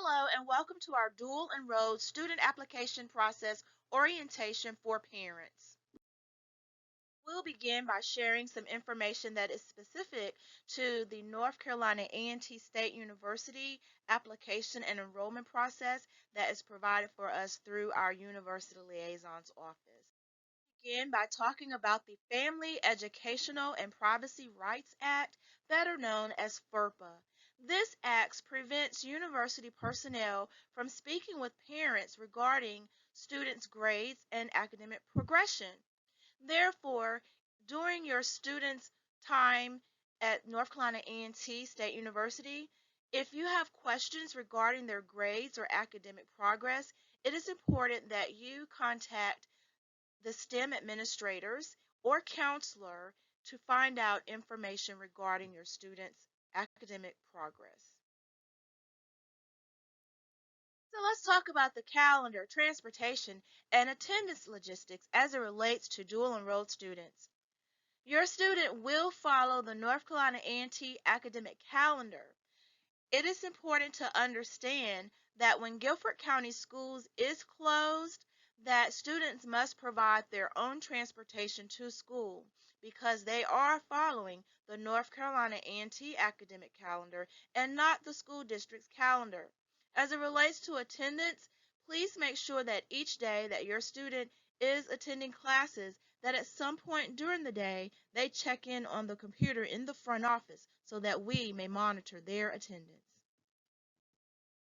Hello and welcome to our dual enrolled student application process orientation for parents. We'll begin by sharing some information that is specific to the North Carolina A&T State University application and enrollment process that is provided for us through our University Liaison's office. Begin by talking about the Family Educational and Privacy Rights Act, better known as FERPA. This act prevents university personnel from speaking with parents regarding students' grades and academic progression. Therefore, during your students' time at North Carolina A&T State University, if you have questions regarding their grades or academic progress, it is important that you contact the STEM administrators or counselor to find out information regarding your students' academic progress. So let's talk about the calendar, transportation, and attendance logistics as it relates to dual enrolled students. Your student will follow the North Carolina A&T academic calendar. It is important to understand that when Guilford County Schools is closed, that students must provide their own transportation to school because they are following the North Carolina A&T academic calendar and not the school district's calendar. As it relates to attendance, please make sure that each day that your student is attending classes that at some point during the day they check in on the computer in the front office so that we may monitor their attendance.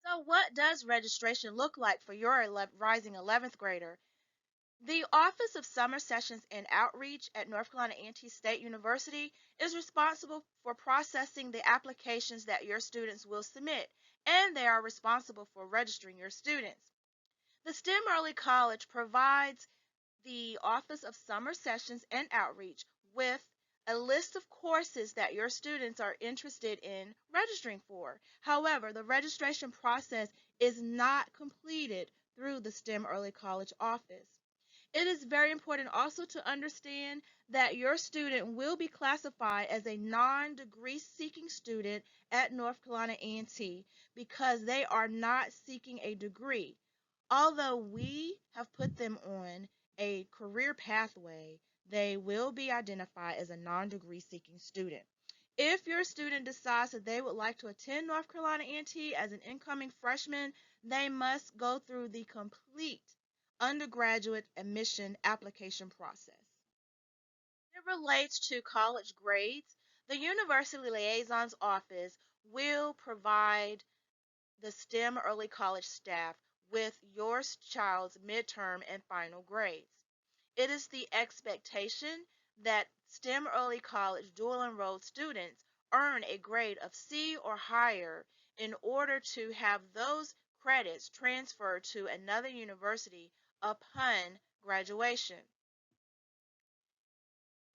So what does registration look like for your rising 11th grader? The Office of Summer Sessions and Outreach at North Carolina A&T State University is responsible for processing the applications that your students will submit, and they are responsible for registering your students. The STEM Early College provides the Office of Summer Sessions and Outreach with a list of courses that your students are interested in registering for. However, the registration process is not completed through the STEM Early College office. It is very important also to understand that your student will be classified as a non-degree seeking student at North Carolina A&T because they are not seeking a degree. Although we have put them on a career pathway, they will be identified as a non-degree seeking student. If your student decides that they would like to attend North Carolina A&T as an incoming freshman, they must go through the complete undergraduate admission application process. It relates to college grades. The University Liaison's Office will provide the STEM early college staff with your child's midterm and final grades. It is the expectation that STEM early college dual enrolled students earn a grade of C or higher in order to have those credits transferred to another university upon graduation.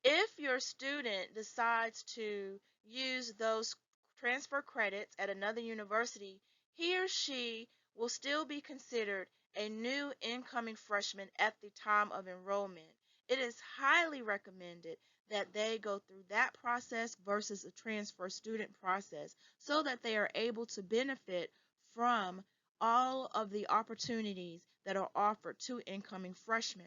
If your student decides to use those transfer credits at another university, he or she will still be considered a new incoming freshman at the time of enrollment. It is highly recommended that they go through that process versus a transfer student process so that they are able to benefit from all of the opportunities that are offered to incoming freshmen.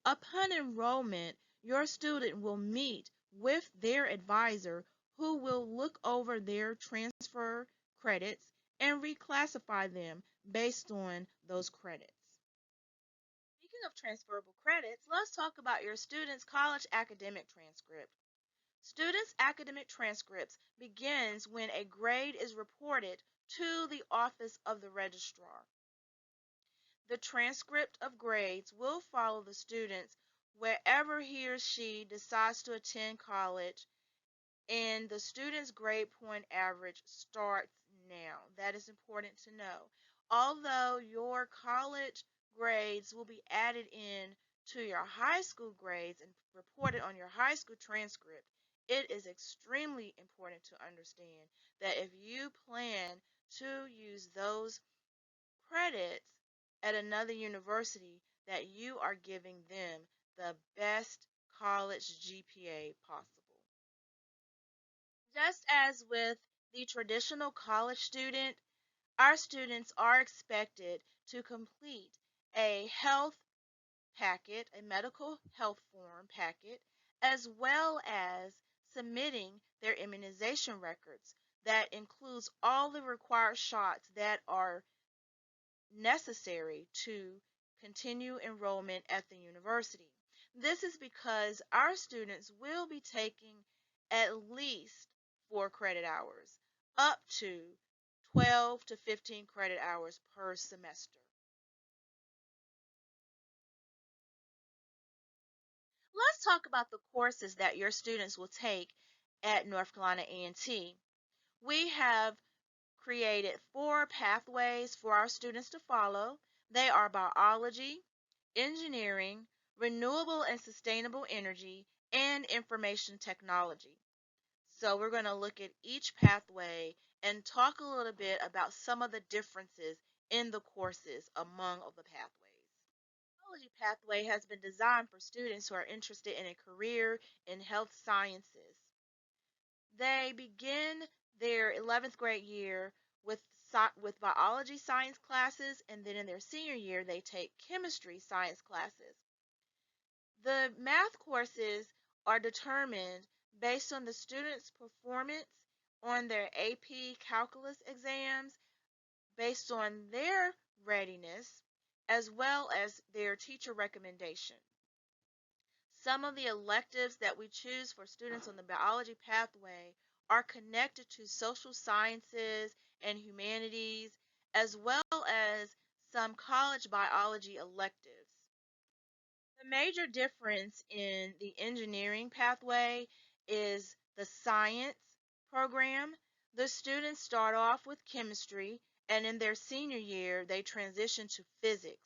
Upon enrollment, your student will meet with their advisor who will look over their transfer credits and reclassify them based on those credits. Speaking of transferable credits, let's talk about your student's college academic transcript. Students' academic transcripts begins when a grade is reported to the office of the registrar. The transcript of grades will follow the students wherever he or she decides to attend college, and the student's grade point average starts now. That is important to know. Although your college grades will be added in to your high school grades and reported on your high school transcript, it is extremely important to understand that if you plan to use those credits at another university, that you are giving them the best college GPA possible. Just as with the traditional college student, Our students are expected to complete a health packet, a medical health form packet, as well as submitting their immunization records that includes all the required shots that are necessary to continue enrollment at the university. This is because our students will be taking at least 4 credit hours, up to 12 to 15 credit hours per semester. Let's talk about the courses that your students will take at North Carolina A&T. We have created 4 pathways for our students to follow. They are biology, engineering, renewable and sustainable energy, and information technology. So we're going to look at each pathway and talk a little bit about some of the differences in the courses among the pathways. The biology pathway has been designed for students who are interested in a career in health sciences. They begin their 11th grade year with biology science classes, and then in their senior year they take chemistry science classes. The math courses are determined based on the student's performance on their AP calculus exams, based on their readiness, as well as their teacher recommendation. Some of the electives that we choose for students on the biology pathway are connected to social sciences and humanities, as well as some college biology electives. The major difference in the engineering pathway is the science program. The students start off with chemistry, and in their senior year, they transition to physics.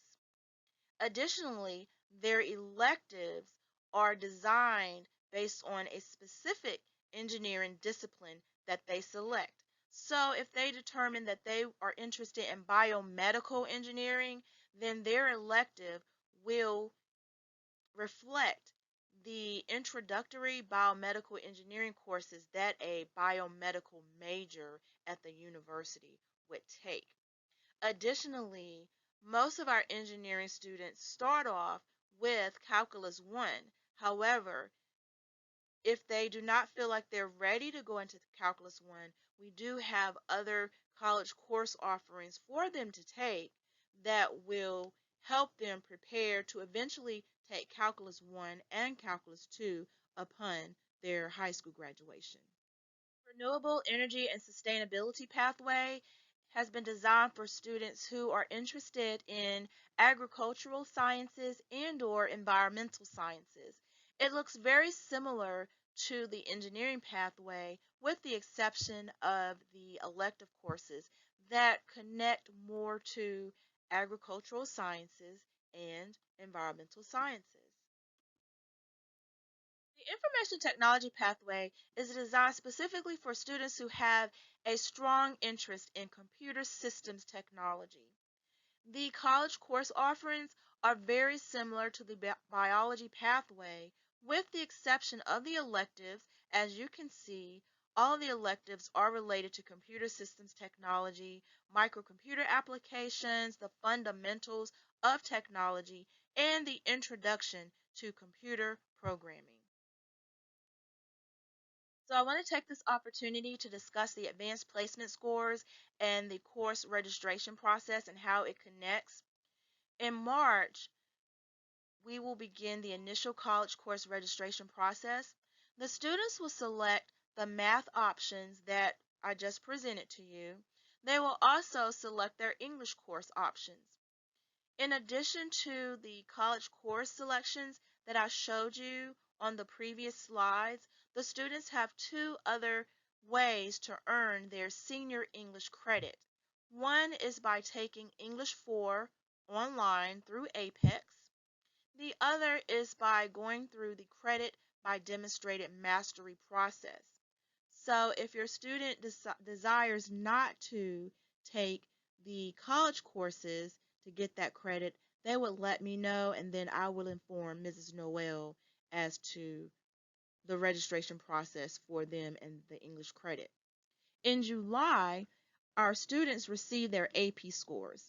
Additionally, their electives are designed based on a specific engineering discipline that they select. So, if they determine that they are interested in biomedical engineering, then their elective will reflect the introductory biomedical engineering courses that a biomedical major at the university would take. Additionally, most of our engineering students start off with Calculus 1. However, if they do not feel like they're ready to go into Calculus 1, we do have other college course offerings for them to take that will help them prepare to eventually take Calculus 1 and Calculus 2 upon their high school graduation. Renewable energy and sustainability pathway has been designed for students who are interested in agricultural sciences and or environmental sciences. It looks very similar to the engineering pathway with the exception of the elective courses that connect more to agricultural sciences and environmental sciences. The information technology pathway is designed specifically for students who have a strong interest in computer systems technology. The college course offerings are very similar to the biology pathway, with the exception of the electives. As you can see, all the electives are related to computer systems technology, microcomputer applications, the fundamentals of technology, and the introduction to computer programming. So I want to take this opportunity to discuss the advanced placement scores and the course registration process and how it connects. In March, we will begin the initial college course registration process. The students will select the math options that I just presented to you. They will also select their English course options. In addition to the college course selections that I showed you on the previous slides, the students have 2 other ways to earn their senior English credit. One is by taking English 4 online through Apex. The other is by going through the credit by demonstrated mastery process. So if your student desires not to take the college courses to get that credit, they would let me know, and then I will inform Mrs. Noel as to the registration process for them and the English credit. In July, our students receive their AP scores.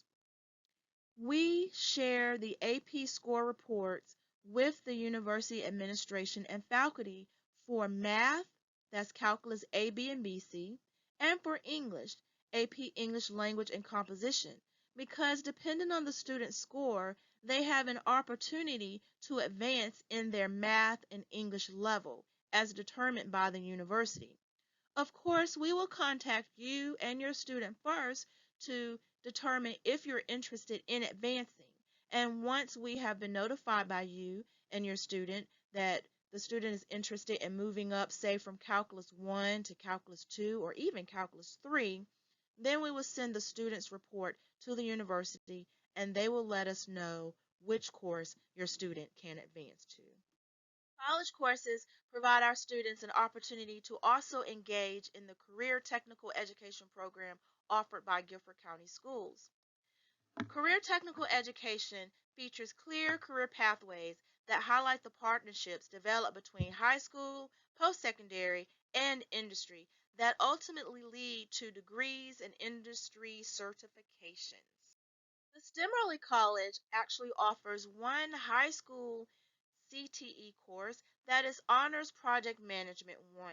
We share the AP score reports with the university administration and faculty for math, that's calculus A, B, and BC, and for English, AP English Language and Composition, because depending on the student's score, they have an opportunity to advance in their math and English level as determined by the university. Of course, we will contact you and your student first to determine if you're interested in advancing. And once we have been notified by you and your student that the student is interested in moving up, say from Calculus 1 to Calculus 2 or even Calculus 3, then we will send the student's report to the university and they will let us know which course your student can advance to. College courses provide our students an opportunity to also engage in the career technical education program offered by Guilford County Schools. Career technical education features clear career pathways that highlight the partnerships developed between high school, post-secondary, and industry that ultimately lead to degrees and industry certifications. The STEM Early College actually offers one high school CTE course that is Honors Project Management 1.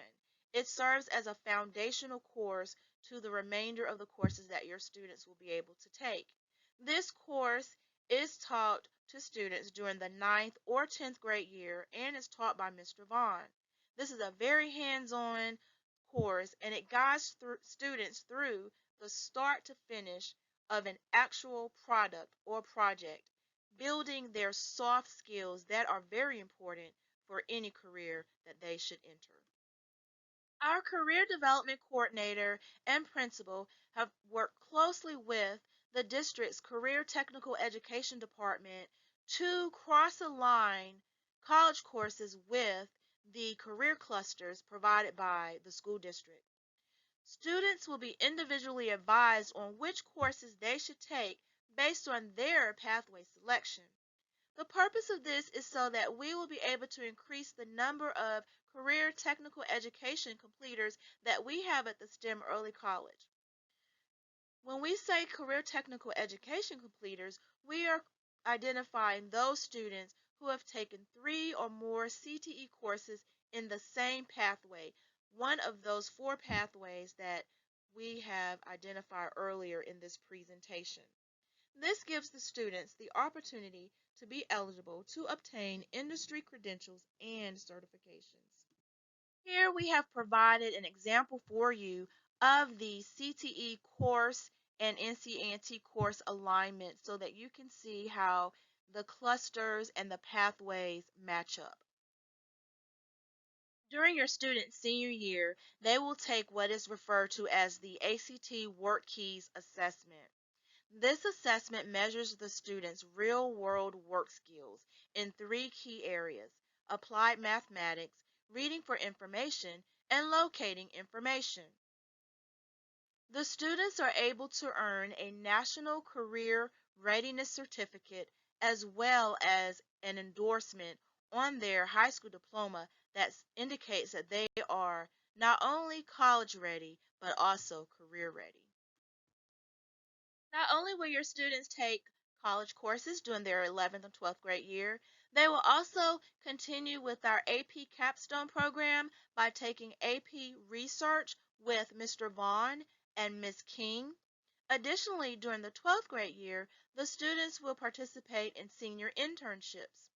It serves as a foundational course to the remainder of the courses that your students will be able to take. This course is taught to students during the 9th or 10th grade year and is taught by Mr. Vaughn. This is a very hands-on course and it guides students through the start to finish of an actual product or project, building their soft skills that are very important for any career that they should enter. Our career development coordinator and principal have worked closely with the district's career technical education department to cross-align college courses with the career clusters provided by the school district. Students will be individually advised on which courses they should take based on their pathway selection. The purpose of this is so that we will be able to increase the number of career technical education completers that we have at the STEM Early College. When we say career technical education completers, we are identifying those students who have taken 3 or more CTE courses in the same pathway, one of those 4 pathways that we have identified earlier in this presentation. This gives the students the opportunity to be eligible to obtain industry credentials and certifications. Here we have provided an example for you of the CTE course and NCENT course alignment so that you can see how the clusters and the pathways match up. During your student's senior year, they will take what is referred to as the ACT Work Keys Assessment. This assessment measures the student's real-world work skills in 3 key areas: applied mathematics, reading for information, and locating information. The students are able to earn a National Career Readiness Certificate as well as an endorsement on their high school diploma that indicates that they are not only college ready but also career ready. Not only will your students take college courses during their 11th and 12th grade year, they will also continue with our AP Capstone program by taking AP Research with Mr. Vaughn and Ms. King. Additionally, during the 12th grade year, the students will participate in senior internships.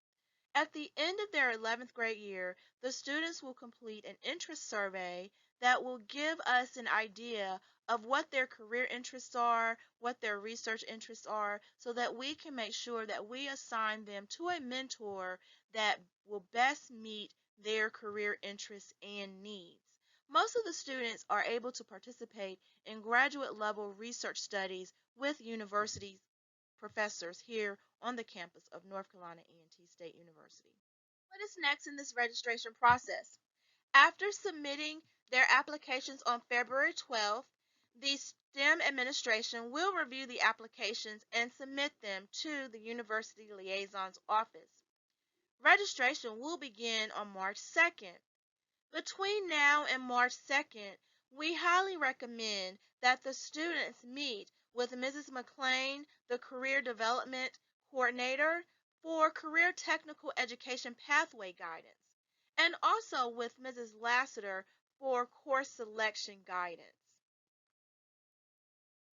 At the end of their 11th grade year, the students will complete an interest survey that will give us an idea of what their career interests are, what their research interests are, so that we can make sure that we assign them to a mentor that will best meet their career interests and needs. Most of the students are able to participate in graduate level research studies with universities professors here on the campus of North Carolina A&T State University. What is next in this registration process? After submitting their applications on February 12th, the STEM administration will review the applications and submit them to the University Liaison's office. Registration will begin on March 2nd. Between now and March 2nd, We highly recommend that the students meet with Mrs. McLean, the Career Development Coordinator, for Career Technical Education Pathway Guidance, and also with Mrs. Lassiter for course selection guidance.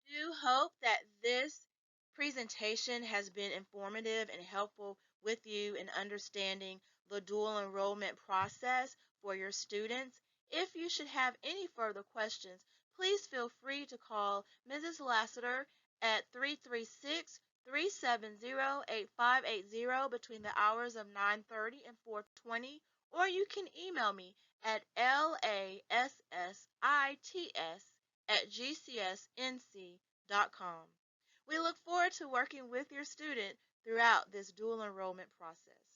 I do hope that this presentation has been informative and helpful with you in understanding the dual enrollment process for your students. If you should have any further questions, please feel free to call Mrs. Lassiter at 336-370-8580 between the hours of 9:30 and 4:20, or you can email me at lassits@gcsnc.com. We look forward to working with your student throughout this dual enrollment process.